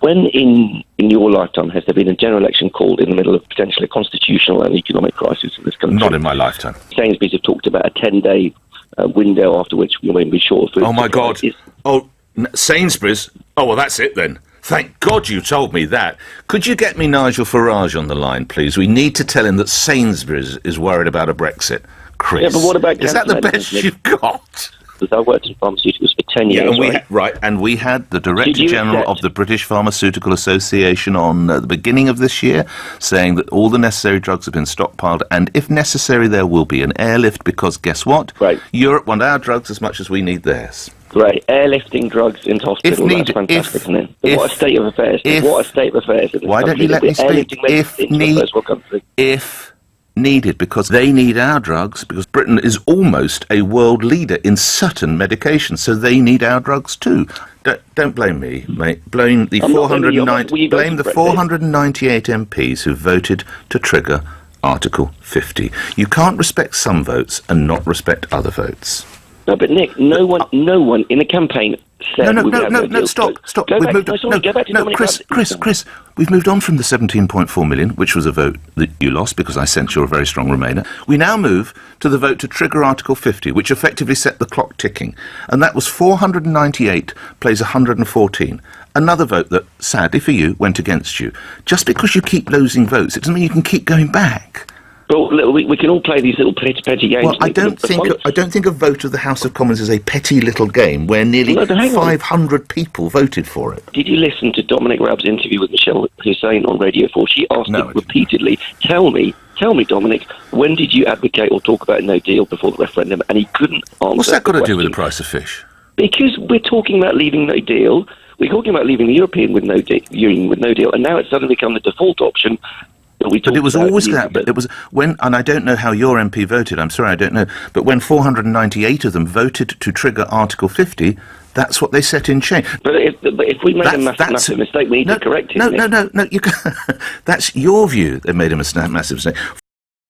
When in your lifetime has there been a general election called in the middle of potentially a constitutional and economic crisis in this country? Not in my lifetime. Sainsbury's have talked about a 10-day window after which we may be short of food. Oh, my God. Sainsbury's? Oh, well, that's it then. Thank God you told me that. Could you get me Nigel Farage on the line, please? We need to tell him that Sainsbury's is worried about a Brexit. Chris, yeah, but what about is that the best you've got? I worked in pharmaceuticals for 10 years, and we had the Director General of the British Pharmaceutical Association on the beginning of this year saying that all the necessary drugs have been stockpiled, and if necessary there will be an airlift, because guess what? Right. Europe want our drugs as much as we need theirs. Great. Airlifting drugs into hospital, that's fantastic, isn't it? What a state of affairs. What a state of affairs. Why don't you let me speak? If needed, because they need our drugs, because Britain is almost a world leader in certain medications, so they need our drugs too. Don't blame me, mate. Blame the 498 MPs who voted to trigger Article 50. You can't respect some votes and not respect other votes. No, but Nick, no one in the campaign said... No, stop. Chris, we've moved on from the 17.4 million, which was a vote that you lost because I sense you're a very strong Remainer. We now move to the vote to trigger Article 50, which effectively set the clock ticking. And that was 498 plays 114. Another vote that, sadly for you, went against you. Just because you keep losing votes, it doesn't mean you can keep going back. Well, we can all play these little petty games. Well, I don't think a vote of the House of Commons is a petty little game where nearly 500 people voted for it. Did you listen to Dominic Raab's interview with Michelle Hussein on Radio 4? She asked him repeatedly, tell me, Dominic, when did you advocate or talk about no deal before the referendum? And he couldn't answer. What's that got to do with the price of fish? Because we're talking about leaving no deal. We're talking about leaving the European with no deal, and now it's suddenly become the default option. But it was always that. But it was when, and I don't know how your MP voted. I'm sorry, I don't know. But when 498 of them voted to trigger Article 50, that's what they set in chain. But if we made a massive mistake, we need to correct it. No. You that's your view. They made a massive mistake.